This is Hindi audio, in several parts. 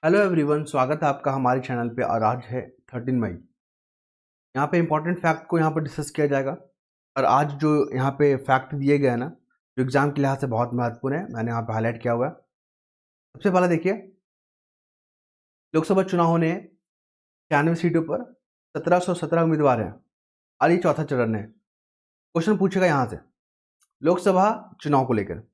हेलो एवरीवन, स्वागत है आपका हमारे चैनल पे। और आज है 13 मई। यहाँ पे इंपॉर्टेंट फैक्ट को यहाँ पर डिस्कस किया जाएगा। और आज जो यहाँ पे फैक्ट दिए गए हैं ना, जो एग्जाम के लिहाज से बहुत महत्वपूर्ण है, मैंने यहाँ पे हाईलाइट किया हुआ है। सबसे पहले देखिए, लोकसभा चुनाव होने 96 सीटों पर 1717 उम्मीदवार हैं और ये चौथा चरण है। क्वेश्चन पूछेगा यहाँ से लोकसभा चुनाव को लेकर।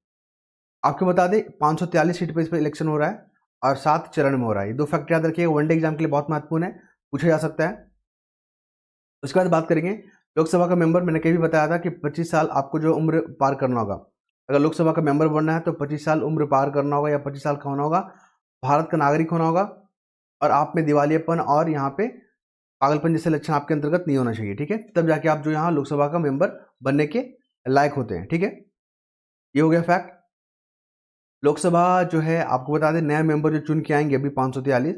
आपको बता दें 543 सीट पर इस पर इलेक्शन हो रहा है और 7 चरण में हो रहा है। ये दो फैक्ट याद रखिएगा, वनडे एग्जाम के लिए बहुत महत्वपूर्ण है, पूछा जा सकता है। उसके बाद बात करेंगे लोकसभा का मेंबर। मैंने कभी बताया था कि 25 साल आपको जो उम्र पार करना होगा, अगर लोकसभा का मेंबर बनना है तो 25 साल उम्र पार करना होगा या 25 साल का होना होगा, भारत का नागरिक होना होगा और आप में दिवालियापन और यहाँ पे पागलपन जैसे लक्षण आपके अंतर्गत नहीं होना चाहिए। ठीक है, तब जाके आप जो यहाँ लोकसभा का मेंबर बनने के लायक होते हैं। ठीक है, ये हो गया फैक्ट। लोकसभा जो है आपको बता दें, नया मेंबर जो चुन के आएंगे अभी 543,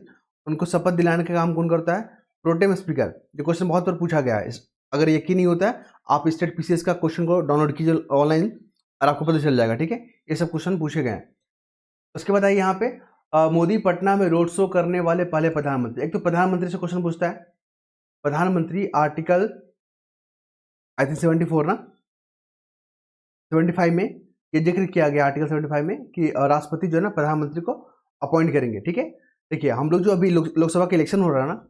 उनको शपथ दिलाने का काम कौन करता है? Pro tem speaker. ये क्वेश्चन बहुत बार पूछा गया है। अगर यकीन नहीं होता है, आप स्टेट पीसीएस का क्वेश्चन को डाउनलोड कीजिए ऑनलाइन और आपको पता चल जाएगा। ठीक है, ये सब क्वेश्चन पूछे गए हैं। उसके बाद आइए यहाँ पे मोदी पटना में रोड शो करने वाले पहले प्रधानमंत्री। एक तो प्रधानमंत्री से क्वेश्चन पूछता है। प्रधानमंत्री आर्टिकल आई थिंक 74 ना 75 में ये जिक्र किया गया, आर्टिकल 75 में, कि राष्ट्रपति जो है ना प्रधानमंत्री को अपॉइंट करेंगे। ठीक है, देखिए हम लोग जो अभी लोकसभा के इलेक्शन हो रहा है ना,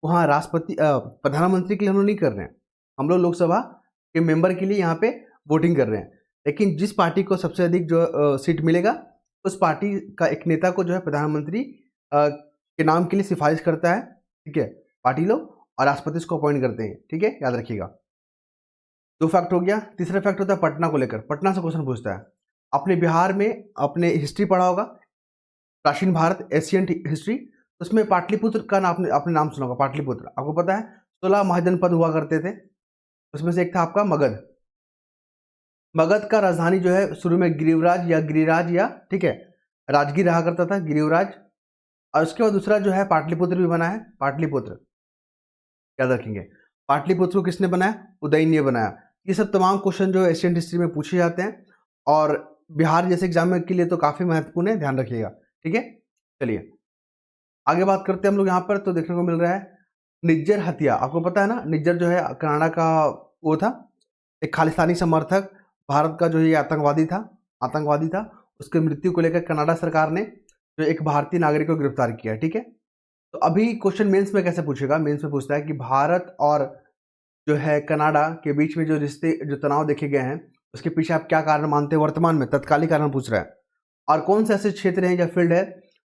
वहाँ राष्ट्रपति प्रधानमंत्री के लिए हम लोग नहीं कर रहे हैं, हम लोग लोकसभा के मेंबर के लिए यहाँ पे वोटिंग कर रहे हैं। लेकिन जिस पार्टी को सबसे अधिक जो सीट मिलेगा, उस पार्टी का एक नेता को जो है प्रधानमंत्री के नाम के लिए सिफारिश करता है। ठीक है, पार्टी लोग, और राष्ट्रपति उसको अपॉइंट करते हैं। ठीक है, याद रखिएगा। दो फैक्ट हो गया। तीसरा फैक्ट होता है पटना को लेकर। पटना से क्वेश्चन पूछता है। अपने बिहार में अपने हिस्ट्री पढ़ा होगा, प्राचीन भारत, एशियंट हिस्ट्री। उसमें पाटलिपुत्र का नाम आपने नाम सुना होगा। पाटलिपुत्र आपको पता है 16 महाजनपद हुआ करते थे, उसमें से एक था आपका मगध। मगध का राजधानी जो है शुरू में गिरिवराज या गिरिराज या ठीक है राजगीर रहा करता था, गिरिवराज। और उसके बाद दूसरा जो है पाटलिपुत्र भी बना है, पाटलिपुत्र याद रखेंगे। पाटलिपुत्र को किसने बनाया? उदयन ने बनाया। ये सब तमाम क्वेश्चन जो एशियन हिस्ट्री में पूछे जाते हैं और बिहार जैसे एग्जाम के लिए तो काफ़ी महत्वपूर्ण है, ध्यान रखिएगा। ठीक है, चलिए आगे बात करते हैं हम लोग। यहाँ पर तो देखने को मिल रहा है निज्जर हत्या। आपको पता है ना, निज्जर जो है कनाडा का वो था, एक खालिस्तानी समर्थक, भारत का जो ये आतंकवादी था। उसकी मृत्यु को लेकर कनाडा सरकार ने जो एक भारतीय नागरिक को गिरफ्तार किया। ठीक है, तो अभी क्वेश्चन मेंस में कैसे पूछेगा? मेंस में पूछता है कि भारत और जो है कनाडा के बीच में जो रिश्ते, जो तनाव देखे गए हैं, उसके पीछे आप क्या कारण मानते हैं वर्तमान में? तत्कालीन कारण पूछ रहा है। और कौन से ऐसे क्षेत्र हैं या फील्ड है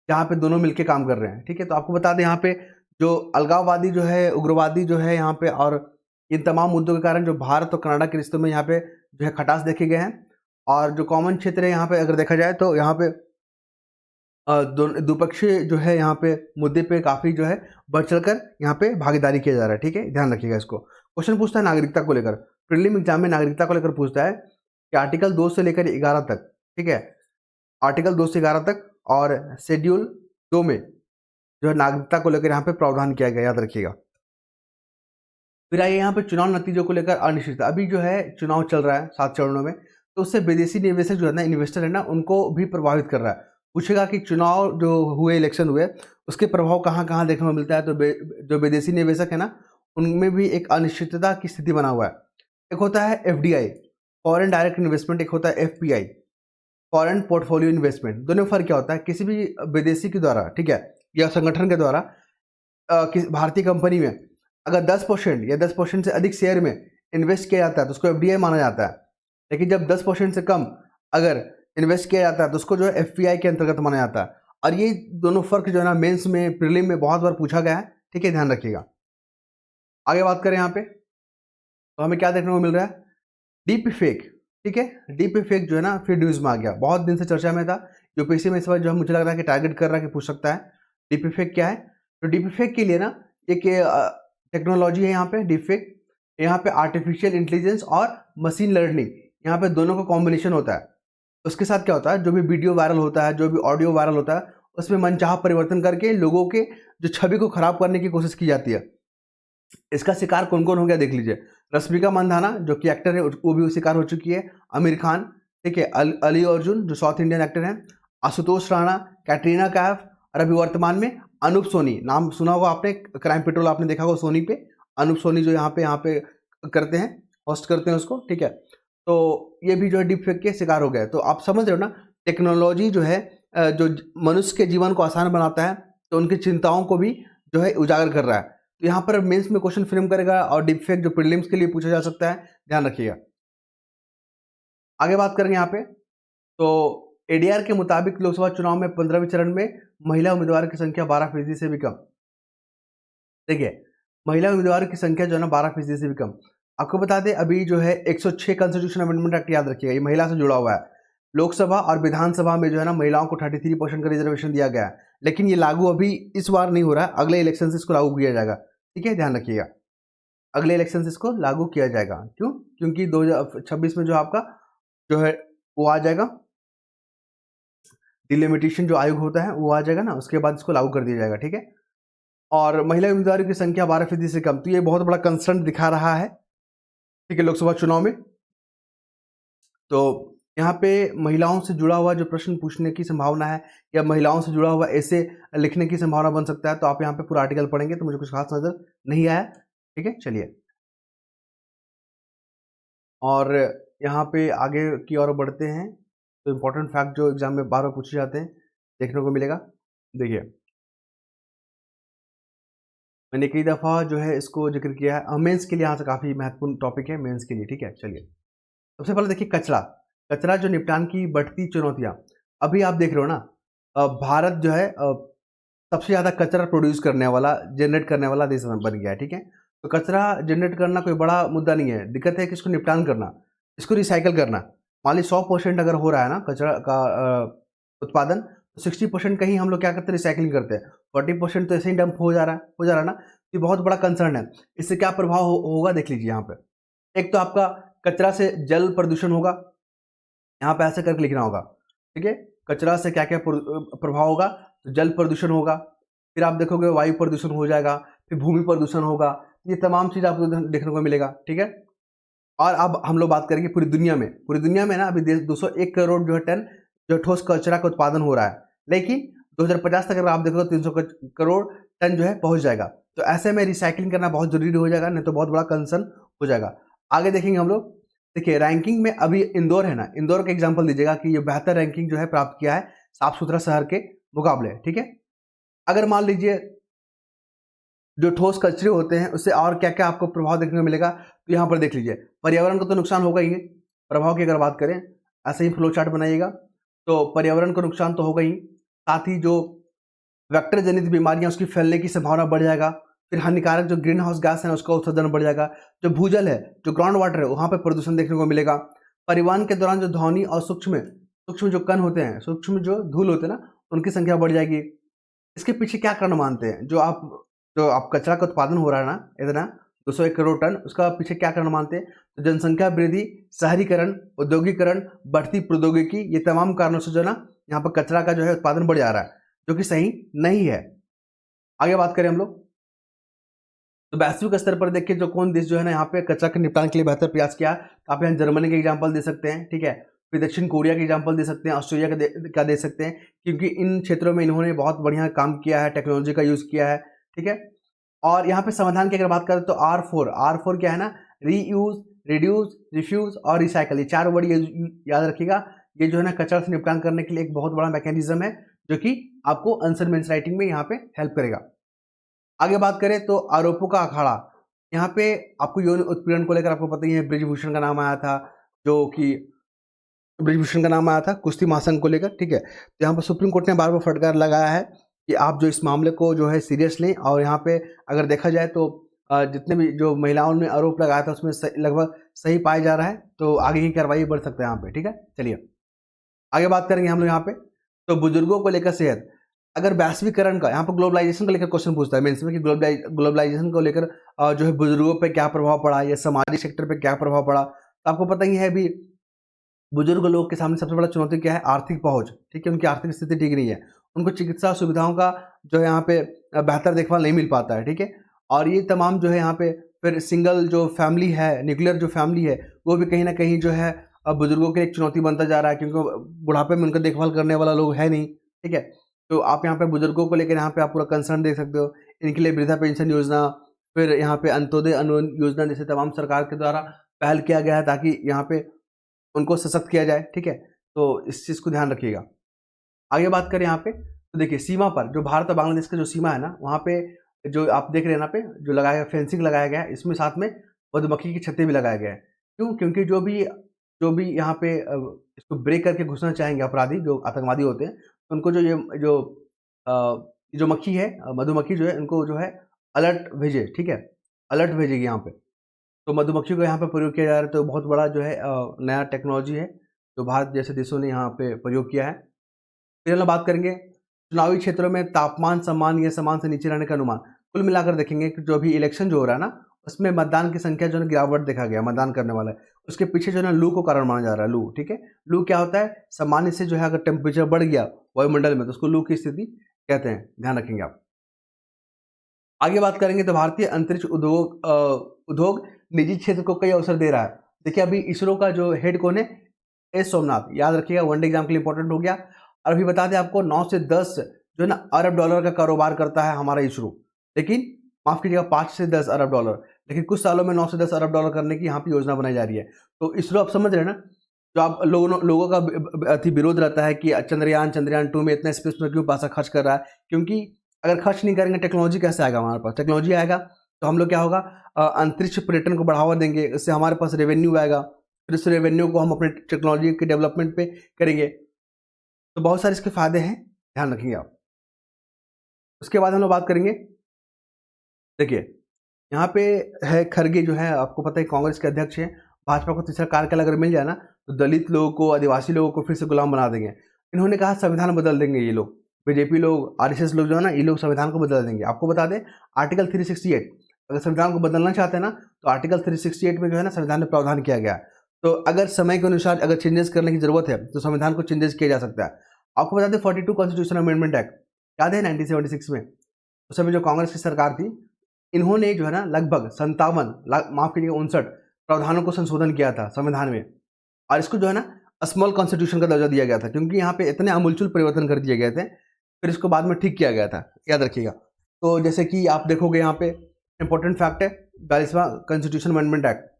जहाँ पे दोनों मिलकर काम कर रहे हैं। ठीक है, तो आपको बता दें यहाँ पे जो अलगाववादी जो है, उग्रवादी जो है यहाँ पे, और इन तमाम मुद्दों के कारण जो भारत और कनाडा के रिश्तों में यहाँ पे जो है खटास देखे गए हैं। और जो कॉमन क्षेत्र है यहाँ पे अगर देखा जाए तो यहाँ पे द्विपक्षीय जो है यहाँ पे मुद्दे पे काफ़ी जो है बढ़ चढ़कर यहाँ पे भागीदारी किया जा रहा है। ठीक है, ध्यान रखिएगा इसको। क्वेश्चन पूछता है नागरिकता को लेकर। प्रीलिम एग्जाम में नागरिकता को लेकर पूछता है कि आर्टिकल 2 से लेकर 11 तक, ठीक है, आर्टिकल 2 से 11 तक और शेड्यूल 2 में जो है नागरिकता को लेकर यहाँ पे प्रावधान किया गया, याद रखिएगा। फिर आइए यहाँ पे चुनाव नतीजों को लेकर अनिश्चितता। अभी जो है चुनाव चल रहा है 7 चरणों में, तो उससे विदेशी निवेशक जो है ना, इन्वेस्टर है ना, उनको भी प्रभावित कर रहा है। पूछेगा कि चुनाव जो हुए, इलेक्शन हुए, उसके प्रभाव कहाँ कहाँ देखने को मिलता है। तो जो विदेशी निवेशक है ना, उनमें भी एक अनिश्चितता की स्थिति बना हुआ है। एक होता है FDI, फॉरेन डायरेक्ट इन्वेस्टमेंट, एक होता है FPI, फॉरेन पोर्टफोलियो इन्वेस्टमेंट। दोनों में फर्क क्या होता है? किसी भी विदेशी के द्वारा, ठीक है, या संगठन के द्वारा भारतीय कंपनी में अगर 10% या 10% से अधिक शेयर में इन्वेस्ट किया जाता है तो उसको FDI माना जाता है। लेकिन जब 10% से कम अगर इन्वेस्ट किया जाता है तो उसको जो है FPI के अंतर्गत माना जाता है। और ये दोनों फर्क जो है ना, मेंस में, प्रीलिम में बहुत बार पूछा गया है। ठीक है, ध्यान रखिएगा। आगे बात करें यहाँ पे तो हमें क्या देखने को मिल रहा है? Deep fake. ठीक है, डीप फेक जो है ना फिर न्यूज़ में आ गया, बहुत दिन से चर्चा में था। यूपीएससी में इस बार जो है मुझे लग रहा है कि टारगेट कर रहा है कि पूछ सकता है डीप फेक क्या है। तो डीप फेक के लिए ना एक टेक्नोलॉजी है यहाँ पे, डीप फेक। यहाँ पे आर्टिफिशियल इंटेलिजेंस और मशीन लर्निंग, यहाँ पे दोनों का कॉम्बिनेशन होता है। उसके साथ क्या होता है, जो भी वीडियो वायरल होता है, जो भी ऑडियो वायरल होता है, उसमें मनचाहा परिवर्तन करके लोगों के जो छवि को खराब करने की कोशिश की जाती है। इसका शिकार कौन कौन हो गया देख लीजिए। रश्मिका मंदाना जो कि एक्टर है, वो भी शिकार हो चुकी है। आमिर खान, ठीक है, अली अर्जुन जो साउथ इंडियन एक्टर हैं, आशुतोष राणा, कैटरीना कैफ, और अभी वर्तमान में अनूप सोनी, नाम सुना होगा आपने, क्राइम पेट्रोल आपने देखा होगा सोनी पे, अनूप सोनी जो यहाँ पे करते हैं, होस्ट करते हैं उसको, ठीक है। तो ये भी जो है डीप फेक के शिकार हो गए। तो आप समझ रहे हो ना, टेक्नोलॉजी जो है जो मनुष्य के जीवन को आसान बनाता है, तो उनकी चिंताओं को भी जो है उजागर कर रहा है। तो यहाँ पर मेंस में क्वेश्चन फ्रेम करेगा और डीप फेक जो प्रीलिम्स के लिए पूछा जा सकता है, ध्यान रखिएगा। आगे बात करेंगे यहाँ पे, तो एडीआर के मुताबिक लोकसभा चुनाव में 15वें चरण में महिला उम्मीदवार की संख्या 12% से भी कम। देखिए, महिला उम्मीदवार की संख्या जो है ना 12% से भी कम। आपको बता दें, अभी जो है 106 कॉन्स्टिट्यूशन अमेंडमेंट एक्ट, याद रखिएगा, ये महिला से जुड़ा हुआ है। लोकसभा और विधानसभा में जो है ना महिलाओं को 33% का रिजर्वेशन दिया गया है, लेकिन ये लागू अभी इस बार नहीं हो रहा है, अगले इलेक्शन से इसको लागू किया जाएगा, ठीक है, ध्यान रखिएगा। अगले इलेक्शन से इसको लागू किया जाएगा। क्यों? क्योंकि 2026 में जो आपका जो है वो आ जाएगा, डिलिमिटेशन जो आयोग होता है वो आ जाएगा ना, उसके बाद इसको लागू कर दिया जाएगा, ठीक है। और महिला उम्मीदवारों की संख्या 12% से कम, तो ये बहुत बड़ा कंसर्न दिखा रहा है, ठीक है, लोकसभा चुनाव में। तो यहाँ पे महिलाओं से जुड़ा हुआ जो प्रश्न पूछने की संभावना है, या महिलाओं से जुड़ा हुआ ऐसे लिखने की संभावना बन सकता है। तो आप यहाँ पे पूरा आर्टिकल पढ़ेंगे तो मुझे कुछ खास नजर नहीं आया, ठीक है, चलिए। और यहाँ पे आगे की ओर बढ़ते हैं, तो इम्पोर्टेंट फैक्ट जो एग्जाम में बार बार पूछे जाते हैं देखने को मिलेगा। देखिए, मैंने कई दफ़ा जो है इसको जिक्र किया है, मेंस के लिए यहाँ से काफ़ी महत्वपूर्ण टॉपिक है, मेंस के लिए, ठीक है, चलिए। सबसे पहले देखिए कचरा, कचरा जो निपटान की बढ़ती चुनौतियाँ। अभी आप देख रहे हो ना, भारत जो है सबसे ज़्यादा कचरा प्रोड्यूस करने वाला, जनरेट करने वाला देश बन गया है, ठीक है। तो कचरा जनरेट करना कोई बड़ा मुद्दा नहीं है, दिक्कत है कि इसको निपटान करना, इसको रिसाइकल करना। मान ली 100% अगर हो रहा है ना कचरा का उत्पादन, तो 60% का ही हम लोग क्या करते हैं, रिसाइकलिंग करते हैं, 40% तो ऐसे ही डंप हो जा रहा है ना। ये बहुत बड़ा कंसर्न है। इससे क्या प्रभाव होगा देख लीजिए यहाँ पे। एक तो आपका कचरा से जल प्रदूषण होगा, यहाँ पे ऐसे करके लिखना होगा, ठीक है। कचरा से क्या क्या प्रभाव होगा, तो जल प्रदूषण होगा, फिर आप देखोगे वायु प्रदूषण हो जाएगा, फिर भूमि प्रदूषण होगा, ये तमाम चीज़ आपको देखने को मिलेगा, ठीक है। और अब हम लोग बात करेंगे पूरी दुनिया में ना अभी 201 करोड़ जो है टन जो ठोस कचरा का उत्पादन हो रहा है, लेकिन 2050 तक अगर आप देखोगे 300 करोड़ टन जो है पहुंच जाएगा। तो ऐसे में रिसाइकलिंग करना बहुत जरूरी हो जाएगा, नहीं तो बहुत बड़ा कंसर्न हो जाएगा। आगे देखेंगे हम लोग। देखिए, रैंकिंग में अभी इंदौर है ना, इंदौर का एग्जांपल दीजिएगा कि ये बेहतर रैंकिंग जो है प्राप्त किया है साफ सुथरा शहर के मुकाबले, ठीक है। अगर मान लीजिए जो ठोस कचरे होते हैं उससे और क्या क्या आपको प्रभाव देखने को मिलेगा, तो यहाँ पर देख लीजिए। पर्यावरण को तो नुकसान होगा ही, प्रभाव की अगर बात करें, ऐसे ही फ्लो चार्ट बनाइएगा, तो पर्यावरण को नुकसान तो होगा ही, साथ ही जो वेक्टर जनित बीमारियां उसकी फैलने की संभावना बढ़ जाएगा। फिर हानिकारक जो ग्रीन हाउस गैस है उसका उत्सर्जन बढ़ जाएगा। जो भूजल है, जो ग्राउंड वाटर है, वहाँ पर प्रदूषण देखने को मिलेगा। परिवहन के दौरान जो ध्वनि और सूक्ष्म जो कण होते हैं, सूक्ष्म जो धूल होते हैं ना, उनकी संख्या बढ़ जाएगी। इसके पीछे क्या कारण मानते हैं, जो आप कचरा का उत्पादन हो रहा है ना इतना 201 करोड़ टन, उसका पीछे क्या कारण मानते हैं? तो जनसंख्या वृद्धि, शहरीकरण, औद्योगिकरण, बढ़ती प्रौद्योगिकी, ये तमाम कारणों से जो है ना यहाँ पर कचरा का जो है उत्पादन बढ़ जा रहा है, जो कि सही नहीं है। आगे बात करें हम लोग, तो वैश्विक स्तर पर देखिए जो कौन देश जो है ना यहाँ पे कचरा के निपटान के लिए बेहतर प्रयास किया, तो आप यहाँ जर्मनी के एग्जांपल दे सकते हैं, ठीक है। फिर दक्षिण कोरिया के एग्जांपल दे सकते हैं, ऑस्ट्रेलिया का दे सकते हैं, क्योंकि इन क्षेत्रों में इन्होंने बहुत बढ़िया काम किया है, टेक्नोलॉजी का यूज़ किया है, ठीक है। और यहाँ पे समाधान की अगर बात करें तो R4 क्या है ना, रीयूज, रिड्यूस, रिफ्यूज और रिसाइकल, ये 4 वर्ड याद रखिएगा। ये जो है ना कचरा से निपटान करने के लिए एक बहुत बड़ा मैकेनिज्म है, जो कि आपको आंसर मेंस राइटिंग में यहाँ पे हेल्प करेगा। आगे बात करें तो आरोपों का अखाड़ा, यहाँ पे आपको यौन उत्पीड़न को लेकर आपको पता ही है, ब्रिजभूषण का नाम आया था, जो कि ब्रिजभूषण का नाम आया था कुश्ती महासंघ को लेकर, ठीक है। तो यहाँ पर सुप्रीम कोर्ट ने बार बार फटकार लगाया है कि आप जो इस मामले को जो है सीरियस लें, और यहाँ पे अगर देखा जाए तो जितने भी जो महिलाओं ने आरोप लगाया था उसमें लगभग सही पाया जा रहा है, तो आगे की कार्रवाई बढ़ सकता है यहाँ पे, ठीक है। चलिए आगे बात करेंगे हम लोग यहाँ पे, तो बुजुर्गों को लेकर सेहत, अगर वैश्वीकरण का, यहाँ पर ग्लोबलाइजेशन को लेकर क्वेश्चन पूछता है मेंस में कि ग्लोबलाइजेशन को लेकर जो है बुजुर्गों पे क्या प्रभाव पड़ा, या सामाजिक सेक्टर पे क्या प्रभाव पड़ा। तो आपको पता ही है अभी बुजुर्ग लोग के सामने सबसे बड़ा चुनौती क्या है, आर्थिक पहुंच, ठीक है। उनकी आर्थिक स्थिति ठीक नहीं है, उनको चिकित्सा सुविधाओं का जो है यहाँ पे बेहतर देखभाल नहीं मिल पाता है, ठीक है। और ये तमाम जो है यहाँ पे फिर सिंगल जो फैमिली है, न्यूक्लियर जो फैमिली है, वो भी कहीं ना कहीं जो है बुजुर्गों के लिए एक चुनौती बनता जा रहा है, क्योंकि बुढ़ापे में उनका देखभाल करने वाला लोग है नहीं, ठीक है। तो आप यहाँ पे बुजुर्गों को लेकर यहाँ पे आप पूरा कंसर्न देख सकते हो। इनके लिए वृद्धा पेंशन योजना, फिर यहाँ पे अंत्योदय अन्न योजना जैसे तमाम सरकार के द्वारा पहल किया गया है ताकि यहाँ पे उनको सशक्त किया जाए, ठीक है? तो इस चीज़ को ध्यान रखिएगा। आगे बात करें यहाँ पे, तो देखिए सीमा पर जो भारत और बांग्लादेश का जो सीमा है ना, वहाँ पे जो आप देख रहे हैं यहाँ पे जो लगाया गया फेंसिंग लगाया गया है, इसमें साथ में मधुमक्खी की छत्ते भी लगाए गए हैं। क्यों? क्योंकि जो भी यहाँ पे इसको ब्रेक करके घुसना चाहेंगे अपराधी जो आतंकवादी होते हैं, तो उनको जो मक्खी है मधुमक्खी जो है इनको जो है अलर्ट भेजे, ठीक है? अलर्ट भेजेगी यहाँ पे। तो मधुमक्खी को यहाँ पे प्रयोग किया जा रहा है, तो बहुत बड़ा जो है नया टेक्नोलॉजी है, जो भारत जैसे देशों ने यहाँ पे प्रयोग किया है। फिर हम लोग बात करेंगे चुनावी क्षेत्रों में तापमान सम्मान या समान से नीचे रहने का अनुमान। कुल मिलाकर देखेंगे कि जो अभी इलेक्शन जो हो रहा है ना, उसमें मतदान की संख्या जो है गिरावट देखा गया, मतदान करने वाला है। उसके पीछे जो है ना लू को कारण माना जा रहा है, लू, ठीक है? लू क्या होता है? सामान्य से जो है अगर टेम्परेचर बढ़ गया वायुमंडल में तो उसको लू की स्थिति कहते हैं, ध्यान रखेंगे आप। आगे बात करेंगे तो भारतीय अंतरिक्ष उद्योग निजी क्षेत्र को कई अवसर दे रहा है। देखिए अभी इसरो का जो हेड कौन है? एस सोमनाथ, याद रखिएगा, वनडे एग्जाम के लिए इंपॉर्टेंट हो गया। और अभी बता दें आपको 9 से 10 जो है ना अरब डॉलर का कारोबार करता है हमारा इसरो, लेकिन माफ कीजिएगा 5 से 10 अरब डॉलर, लेकिन कुछ सालों में 9 से 10 अरब डॉलर करने की यहाँ पे योजना बनाई जा रही है। तो इसरो आप समझ रहे हैं ना, जो आप लोगों का अति विरोध रहता है कि चंद्रयान 2 में इतना स्पेस में क्यों पैसा खर्च कर रहा है, क्योंकि अगर खर्च नहीं करेंगे टेक्नोलॉजी कैसे आएगा हमारे पास? टेक्नोलॉजी आएगा तो हम लोग क्या होगा, अंतरिक्ष पर्यटन को बढ़ावा देंगे, इससे हमारे पास रेवेन्यू आएगा, फिर इस रेवेन्यू को हम अपने टेक्नोलॉजी के डेवलपमेंट पे करेंगे। तो बहुत सारे इसके फायदे हैं, ध्यान रखेंगे आप। उसके बाद हम लोग बात करेंगे, देखिए यहाँ पे है खड़गे जो है, आपको पता है कांग्रेस के अध्यक्ष हैं। भाजपा को तीसरा कार्यकाल अगर मिल जाए ना तो दलित लोगों को, आदिवासी लोगों को फिर से गुलाम बना देंगे। इन्होंने कहा संविधान बदल देंगे ये लोग, बीजेपी लोग, आरएसएस लोग जो है ना, ये लोग संविधान को बदल देंगे। आपको बता दें आर्टिकल 368, अगर संविधान को बदलना चाहते हैं ना तो आर्टिकल 368 में जो है ना संविधान में प्रावधान किया गया है। तो अगर समय के अनुसार अगर चेंजेस करने की जरूरत है तो संविधान को चेंजेस किया जा सकता है। आपको बता दें 42 कॉन्स्टिट्यूशन अमेंडमेंट एक्ट, याद है 1976 में, उस समय जो कांग्रेस की सरकार थी, इन्होंने जो है ना लगभग 57, माफ कीजिएगा 59 प्रावधानों को संशोधन किया था संविधान में, और इसको जो है ना स्मॉल कॉन्स्टिट्यूशन का दर्जा दिया गया था, क्योंकि यहाँ पे इतने आमूलचूल परिवर्तन कर दिए गए थे, फिर इसको बाद में ठीक किया गया था, याद रखिएगा। तो जैसे कि आप देखोगे यहाँ पे इंपॉर्टेंट फैक्ट है 42वां कॉन्स्टिट्यूशन अमेंडमेंट एक्ट,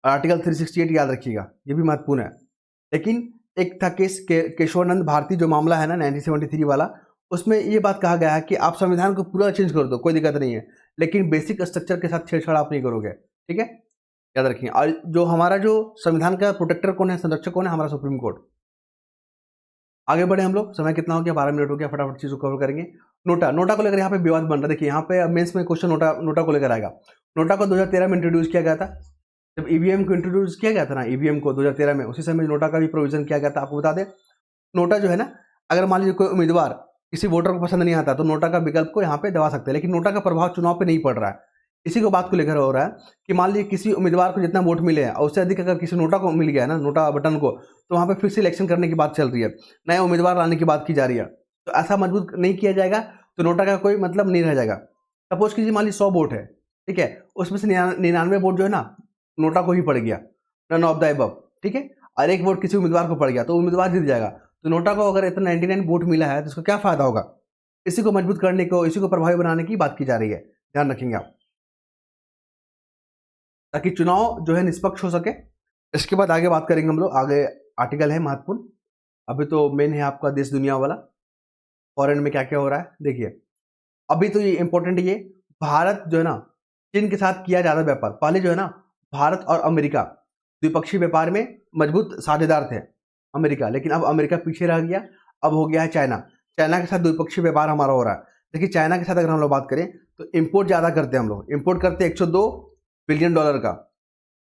आर्टिकल 368 याद रखिएगा, ये भी महत्वपूर्ण है। लेकिन एक था केस केशवानंद भारती जो मामला है ना 1973 वाला, उसमें ये बात कहा गया है कि आप संविधान को पूरा चेंज कर दो, कोई दिक्कत नहीं है, लेकिन बेसिक स्ट्रक्चर के साथ छेड़छाड़ आप नहीं करोगे, ठीक है, याद रखिए। और जो हमारा जो संविधान का प्रोटेक्टर कौन है, संरक्षक कौन है? हमारा सुप्रीम कोर्ट। आगे बढ़े हम लोग, समय कितना हो गया, 12 मिनट हो गया, फटाफट चीज़ को कवर करेंगे। नोटा को लेकर यहाँ पे विवाद बन रहा है। देखिए यहाँ पे मेंस में क्वेश्चन नोटा को लेकर आएगा। नोटा को 2013 में इंट्रोड्यूस किया गया था, जब ईवीएम को इंट्रोड्यूस किया गया था ना, ईवीएम को 2013 में, उसी समय नोटा का भी प्रोविजन किया गया था। आपको बता दें नोटा जो है ना, अगर मान लीजिए कोई उम्मीदवार किसी वोटर को पसंद नहीं आता तो नोटा का विकल्प को यहाँ पे दबा सकते हैं, लेकिन नोटा का प्रभाव चुनाव पे नहीं पड़ रहा है। इसी को बात को लेकर हो रहा है कि मान लीजिए किसी उम्मीदवार को जितना वोट मिले हैं और उससे अधिक अगर किसी नोटा को मिल गया है ना, नोटा बटन को, तो वहाँ पे फिर से इलेक्शन करने की बात चल रही है, नया उम्मीदवार लाने की बात की जा रही है। तो ऐसा मजबूत नहीं किया जाएगा तो नोटा का कोई मतलब नहीं रह जाएगा। सपोज कीजिए मान लीजिए 100 वोट है, ठीक है, उसमें से 99 वोट जो है ना नोटा को ही पड़ गया, नन ऑफ द अबव, ठीक है, और एक वोट किसी उम्मीदवार को पड़ गया तो उम्मीदवार जीत जाएगा। तो नोटा को अगर इतना 99 वोट मिला है तो उसका क्या फायदा होगा? इसी को मजबूत करने को, इसी को प्रभावी बनाने की बात की जा रही है, ध्यान रखेंगे आप, ताकि चुनाव जो है निष्पक्ष हो सके। इसके बाद आगे बात करेंगे हम लोग, आगे आर्टिकल है महत्वपूर्ण। अभी तो मेन है आपका देश दुनिया वाला, फॉरेन में क्या क्या हो रहा है। देखिए अभी तो ये इंपॉर्टेंट, ये भारत जो है ना चीन के साथ किया ज़्यादा व्यापार। पहले जो है ना भारत और अमेरिका द्विपक्षीय व्यापार में मजबूत साझेदार थे अमेरिका, लेकिन अब अमेरिका पीछे रह गया, अब हो गया है चाइना। चाइना के साथ द्विपक्षीय व्यापार हमारा हो रहा है। देखिए चाइना के साथ अगर हम लोग बात करें तो इम्पोर्ट ज़्यादा करते हैं, हम लोग इम्पोर्ट करते हैं 102 बिलियन डॉलर का,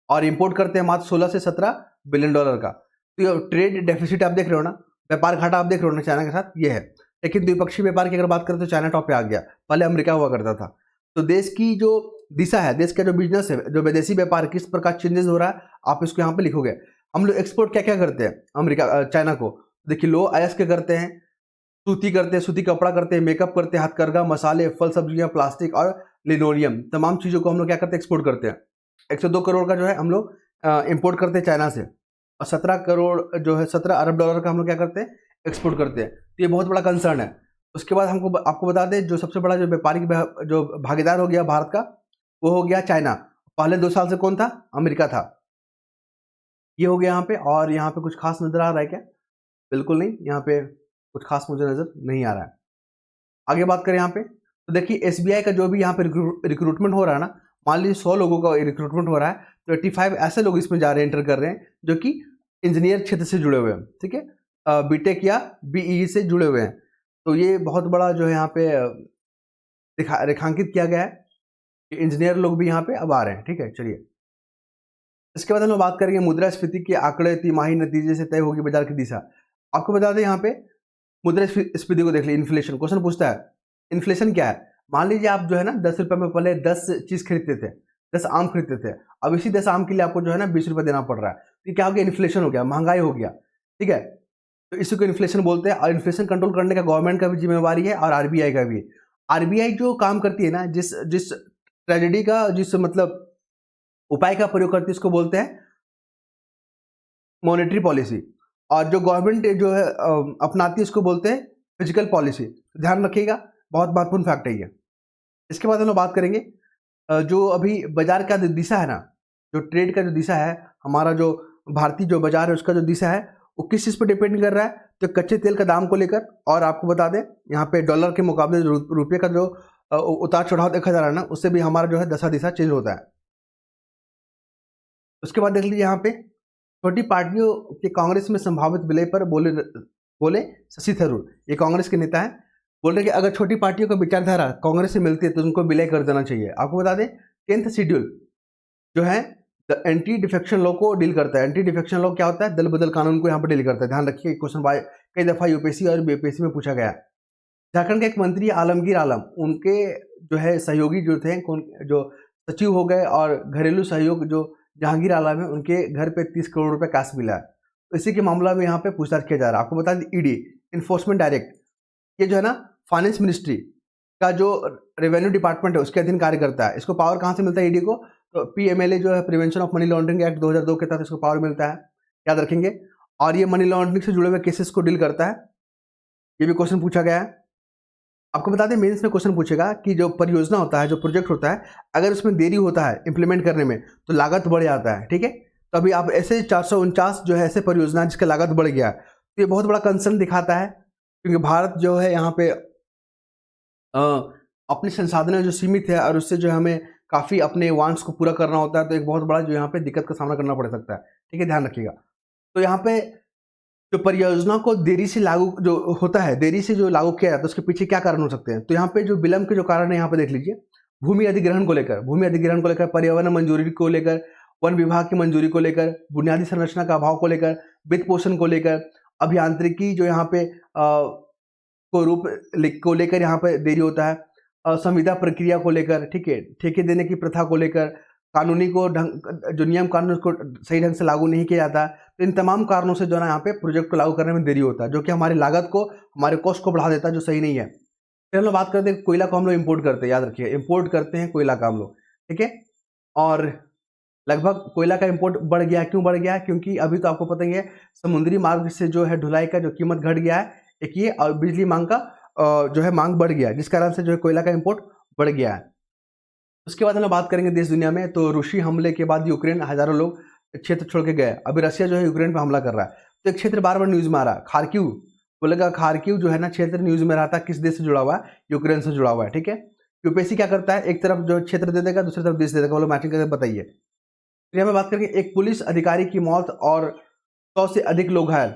और इंपोर्ट करते हैं मात्र 16 से 17 बिलियन डॉलर का। तो ये ट्रेड डेफिसिट आप देख रहे हो ना, व्यापार घाटा आप देख रहे हो ना चाइना के साथ, ये है। लेकिन द्विपक्षीय व्यापार की अगर बात करें तो चाइना टॉप पे आ गया, पहले अमेरिका हुआ करता था। तो देश की जो दिशा है, देश का जो बिजनेस है, जो विदेशी व्यापार किस प्रकार चेंजेस हो रहा है, आप इसको यहाँ पे लिखोगे। हम लोग एक्सपोर्ट क्या क्या करते हैं अमेरिका चाइना को, देखिए लो अयस्क के करते हैं, सूती करते हैं, सूती कपड़ा करते हैं, मेकअप करते हैं, हथकरघा, मसाले, फल सब्जियां, प्लास्टिक और लिनोलियम, तमाम चीज़ों को हम लोग क्या करते हैं, एक्सपोर्ट करते हैं। 102 करोड़ का जो है हम लोग इंपोर्ट करते हैं चाइना से, और 17 करोड़ जो है 17 अरब डॉलर का हम लोग क्या करते हैं, एक्सपोर्ट करते हैं। तो ये बहुत बड़ा कंसर्न है। उसके बाद आपको बता दें जो सबसे बड़ा जो व्यापारिक जो भागीदार हो गया भारत का, वो हो गया चाइना। पहले 2 साल से कौन था? अमेरिका था। ये हो गया यहाँ पे। और यहाँ पे कुछ खास नज़र आ रहा है क्या? बिल्कुल नहीं, यहाँ पे कुछ खास मुझे नज़र नहीं आ रहा है। आगे बात करें यहाँ पे, तो देखिए एसबीआई का जो भी यहाँ पे रिक्रूटमेंट हो रहा है ना, मान लीजिए 100 लोगों का रिक्रूटमेंट हो रहा है, तो 85 ऐसे लोग इसमें जा रहे हैं, एंटर कर रहे हैं, जो कि इंजीनियर क्षेत्र से जुड़े हुए हैं, ठीक है, बीटेक या बीई से जुड़े हुए हैं। तो ये बहुत बड़ा जो है यहाँ पे रेखांकित किया गया है कि इंजीनियर लोग भी यहाँ पे अब आ रहे हैं, ठीक है। चलिए, इसके बाद हम लोग बात करेंगे मुद्रास्फीति के आंकड़े तिमाही नतीजे से तय होगी बाजार की दिशा। आपको बता दें यहाँ पे मुद्रास्फीति को देख लीजिए, इन्फ्लेशन क्वेश्चन पूछता है, इन्फ्लेशन क्या है? मान लीजिए आप जो है ना 10 रुपए में पहले 10 चीज खरीदते थे, 10 आम खरीदते थे, अब इसी 10 आम के लिए आपको जो है ना 20 रुपए देना पड़ रहा है। तो क्या हो गया? इन्फ्लेशन हो गया, महंगाई हो गया, ठीक है। तो इसी को इन्फ्लेशन बोलते हैं। और इन्फ्लेशन कंट्रोल करने का गवर्नमेंट का भी जिम्मेवारी है और आरबीआई का भी। आरबीआई जो काम करती है ना, जिस जिस ट्रेजेडी का जिस मतलब उपाय का प्रयोग करती है, उसको बोलते हैं मॉनेटरी पॉलिसी। और जो गवर्नमेंट जो है अपनाती है, उसको बोलते हैं फिजिकल पॉलिसी। ध्यान रखिएगा, बहुत महत्वपूर्ण फैक्ट है ये। इसके बाद हम लोग बात करेंगे जो अभी बाजार का जो दिशा है ना, जो ट्रेड का जो दिशा है, हमारा जो भारतीय जो बाजार है उसका जो दिशा है, वो किस चीज़ पर डिपेंड कर रहा है? तो कच्चे तेल का दाम को लेकर। और आपको बता दें यहाँ पे डॉलर के मुकाबले रुपये का जो उतार चढ़ाव देखा जा रहा है ना, उससे भी हमारा जो है दशा दिशा चेंज होता है। उसके बाद देख लीजिए यहाँ पे छोटी पार्टियों के कांग्रेस में संभावित विलय पर बोले शशि थरूर। ये कांग्रेस के नेता हैं, बोल रहे कि अगर छोटी पार्टियों का विचारधारा कांग्रेस से मिलती है तो उनको विलय कर देना चाहिए। आपको बता दें 10th शेड्यूल जो है द एंटी डिफेक्शन लॉ को डील करता है। एंटी डिफेक्शन लॉ क्या होता है? दल बदल कानून को यहाँ पर डील करता है। ध्यान रखिए, क्वेश्चन कई दफा यूपीएससी और बीपीएससी में पूछा गया है। झारखंड के एक मंत्री आलमगीर आलम, उनके जो है सहयोगी जो थे, जो सचिव हो गए, और घरेलू सहयोग जो जहांगीर आलम है, उनके घर पे 30 करोड़ रुपए कैश मिला है। तो इसी के मामला में यहाँ पे पूछताछ किया जा रहा है। आपको बता दें ईडी, इन्फोर्समेंट डायरेक्ट, ये जो है ना फाइनेंस मिनिस्ट्री का जो रेवेन्यू डिपार्टमेंट है उसके अधीन कार्य करता है। इसको पावर कहाँ से मिलता है ईडी को? तो पीएमएलए जो है prevention of money laundering act 2002 के तहत इसको पावर मिलता है, याद रखेंगे। और ये मनी लॉन्ड्रिंग से जुड़े हुए केसेस को डील करता है। ये भी क्वेश्चन पूछा गया है। आपको बता दें मेंस में क्वेश्चन पूछेगा कि जो परियोजना होता है, जो प्रोजेक्ट होता है, अगर उसमें देरी होता है इंप्लीमेंट करने में तो लागत बढ़ जाता है, ठीक है। तो अभी आप ऐसे 449 जो है ऐसे परियोजना जिसका लागत बढ़ गया, तो ये बहुत बड़ा कंसर्न दिखाता है, क्योंकि भारत जो है यहाँ पे अपने संसाधनों जो सीमित है, और उससे जो हमें काफ़ी अपने वांट्स को पूरा करना होता है, तो एक बहुत बड़ा जो यहाँ पे दिक्कत का सामना करना पड़ सकता है, ठीक है, ध्यान रखिएगा। तो यहाँ पे जो परियोजना को देरी से लागू जो होता है, देरी से जो लागू किया जाता है, उसके पीछे क्या कारण हो सकते हैं? तो यहाँ पे जो विलंब के जो कारण है यहाँ पे देख लीजिए, भूमि अधिग्रहण को लेकर, पर्यावरण मंजूरी को लेकर, वन विभाग की मंजूरी को लेकर, बुनियादी संरचना का अभाव को लेकर, वित्त पोषण को लेकर, अभियांत्रिकी जो यहाँ पे को लेकर यहाँ पे देरी होता है, संविदा प्रक्रिया को लेकर, ठीक है, ठेके देने की प्रथा को लेकर, कानूनी को जो नियम कानून उसको सही ढंग से लागू नहीं किया जाता। तो इन तमाम कारणों से जो है ना यहाँ पे प्रोजेक्ट को लागू करने में देरी होता है, जो कि हमारी लागत को, हमारे कॉस्ट को बढ़ा देता है, जो सही नहीं है। फिर हम लोग बात करते हैं कोयला को हम लोग इम्पोर्ट करते हैं, याद रखिए इम्पोर्ट करते हैं कोयला का हम लोग, ठीक है। और लगभग कोयला का इम्पोर्ट बढ़ गया। क्यों बढ़ गया? क्योंकि अभी तो आपको पता ही है समुद्री मार्ग से जो है ढुलाई का जो कीमत घट गया है, एक ये, और बिजली मांग का जो है मांग बढ़ गया, जिस कारण से जो है कोयला का इम्पोर्ट बढ़ गया है। उसके बाद हम लोग बात करेंगे देश दुनिया में, तो रूसी हमले के बाद यूक्रेन हजारों लोग क्षेत्र छोड़ के गए। अभी रशिया जो है यूक्रेन पर हमला कर रहा है, तो एक क्षेत्र बार बार न्यूज में आ रहा है, खार्किव बोलेगा। खार्किव जो है ना क्षेत्र न्यूज में रहता है, किस देश से जुड़ा हुआ है? यूक्रेन से जुड़ा हुआ है, ठीक है। यूपीएससी क्या करता है, एक तरफ जो क्षेत्र दे देगा, दूसरी तरफ देश दे देगा, वो लोग मैचिंग करके बताइए। फिर हमें बात करेंगे एक पुलिस अधिकारी की मौत और 100 से अधिक लोग घायल,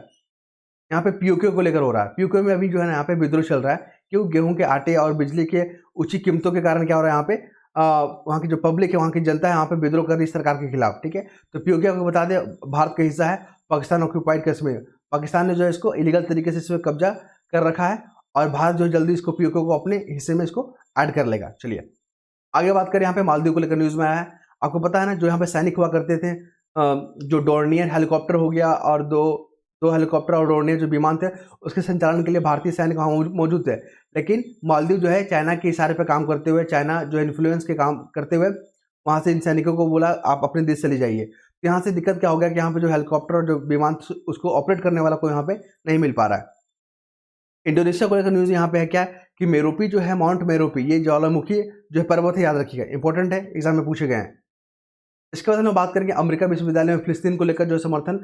यहाँ पे पीओके को लेकर हो रहा है। पीओके में अभी जो है ना यहाँ पे विद्रोह चल रहा है, क्यों? गेहूं के आटे और बिजली के ऊंची कीमतों के कारण क्या हो रहा है यहाँ पे, वहाँ की जो पब्लिक है, वहाँ की जनता है, यहाँ पे विद्रोह कर रही है सरकार के खिलाफ, ठीक है। तो पीओके आपको बता दें भारत का हिस्सा है, पाकिस्तान ऑक्यूपाइड कश्मीर, पाकिस्तान ने जो है इसको इलीगल तरीके से इसमें कब्जा कर रखा है, और भारत जो जल्दी इसको पीओके को अपने हिस्से में इसको ऐड कर लेगा। चलिए आगे बात करें, यहाँ पे मालदीव को लेकर न्यूज में आया है। आपको पता है ना जो यहाँ पे सैनिक हुआ करते थे, जो डोर्नियर हेलीकॉप्टर हो गया, और दो हेलीकॉप्टर और डोर्नियर जो विमान थे, उसके संचालन के लिए भारतीय सैनिक वहाँ मौजूद थे। लेकिन मालदीव जो है चाइना के इशारे पर काम करते हुए, चाइना जो इन्फ्लुएंस के काम करते हुए, वहाँ से इन सैनिकों को बोला आप अपने देश चले जाइए। तो यहाँ से दिक्कत क्या हो गया कि यहाँ पे जो हेलीकॉप्टर और जो विमान उसको ऑपरेट करने वाला कोई यहाँ पे नहीं मिल पा रहा है। इंडोनेशिया को लेकर न्यूज़ यहाँ पे है क्या कि मेरोपी जो है, माउंट मेरोपी, ये ज्वालामुखी जो है पर्वत है, याद रखिएगा, इंपॉर्टेंट है, एग्जाम में पूछे गए हैं। इसके बाद हम बात करेंगे अमेरिका विश्वविद्यालय में फिलिस्तीन को लेकर जो समर्थन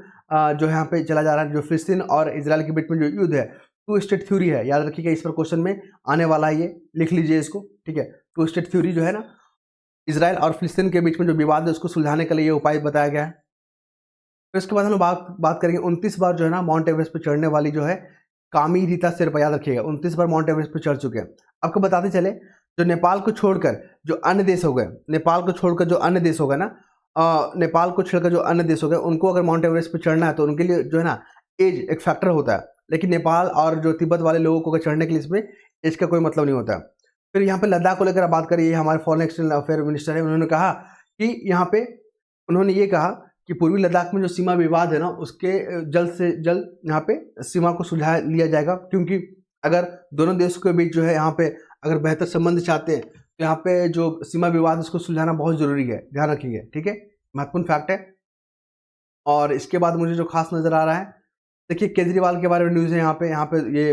जो यहाँ पे चला जा रहा है, जो फिलिस्तीन और इजराइल के बीच में जो युद्ध है, टू स्टेट थ्योरी है, याद रखिएगा, इस पर क्वेश्चन में आने वाला है, ये लिख लीजिए इसको, ठीक है। टू स्टेट थ्योरी जो है ना, इजराइल और फिलिस्तीन के बीच में जो विवाद है उसको सुलझाने के लिए ये उपाय बताया गया है। फिर इसके बाद हम बात करेंगे 29 बार जो है ना माउंट एवरेस्ट पर चढ़ने वाली जो है कामी रीता शेरपा, याद रखिएगा, 29 बार माउंट एवरेस्ट पर चढ़ चुके हैं। आपको बताते चले, जो नेपाल को छोड़कर जो अन्य देश हो गए, नेपाल को छोड़कर जो अन्य देश हो गए ना, नेपाल को छोड़कर जो अन्य देश हो गए, उनको अगर माउंट एवरेस्ट पर चढ़ना है तो उनके लिए जो है ना एज एक फैक्टर होता है, लेकिन नेपाल और जो तिब्बत वाले लोगों को अगर चढ़ने के लिए इसमें एज का कोई मतलब नहीं होता है। फिर यहाँ पे लद्दाख को लेकर आप बात करिए, हमारे फॉरेन एक्सटर्नल अफेयर मिनिस्टर है, उन्होंने कहा कि यहाँ पे उन्होंने ये कहा कि पूर्वी लद्दाख में जो सीमा विवाद है ना, उसके जल्द से जल्द यहाँ पे सीमा को सुलझा लिया जाएगा, क्योंकि अगर दोनों देशों के बीच जो है यहाँ पे अगर बेहतर संबंध चाहते हैं तो यहाँ पे जो सीमा विवाद उसको सुलझाना बहुत जरूरी है, ध्यान रखिए, ठीक है, महत्वपूर्ण फैक्ट है। और इसके बाद मुझे जो खास नजर आ रहा है, देखिए केजरीवाल के बारे में न्यूज़ है यहाँ पे ये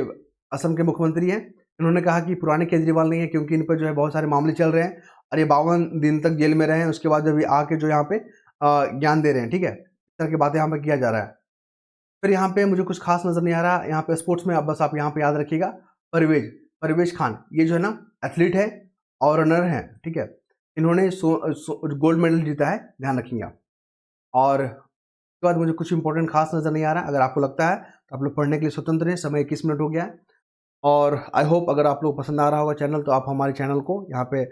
असम के मुख्यमंत्री हैं, इन्होंने कहा कि पुराने केजरीवाल नहीं है, क्योंकि इन पर जो है बहुत सारे मामले चल रहे हैं और ये 52 दिन तक जेल में रहे हैं, उसके बाद जब ये आके जो यहाँ पे ज्ञान दे रहे हैं, ठीक है, इस तरह की बातें यहाँ पे किया जा रहा है। फिर यहाँ पे मुझे कुछ खास नज़र नहीं आ रहा, यहाँ पे स्पोर्ट्स में, अब बस आप यहाँ पे याद रखिएगा, परवेज खान, ये जो है ना एथलीट है और रनर है, ठीक है, इन्होंने गोल्ड मेडल जीता है, ध्यान रखिएगा। और उसके बाद मुझे कुछ इंपॉर्टेंट खास नज़र नहीं आ रहा, अगर आपको लगता है तो आप लोग पढ़ने के लिए स्वतंत्र हैं, समय 21 मिनट हो गया है। और आई होप अगर आप लोग पसंद आ रहा होगा चैनल, तो आप हमारे चैनल को यहाँ पे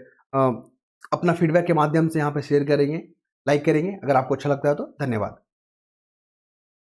अपना फीडबैक के माध्यम से यहाँ पे शेयर करेंगे, लाइक करेंगे, अगर आपको अच्छा लगता है तो। धन्यवाद।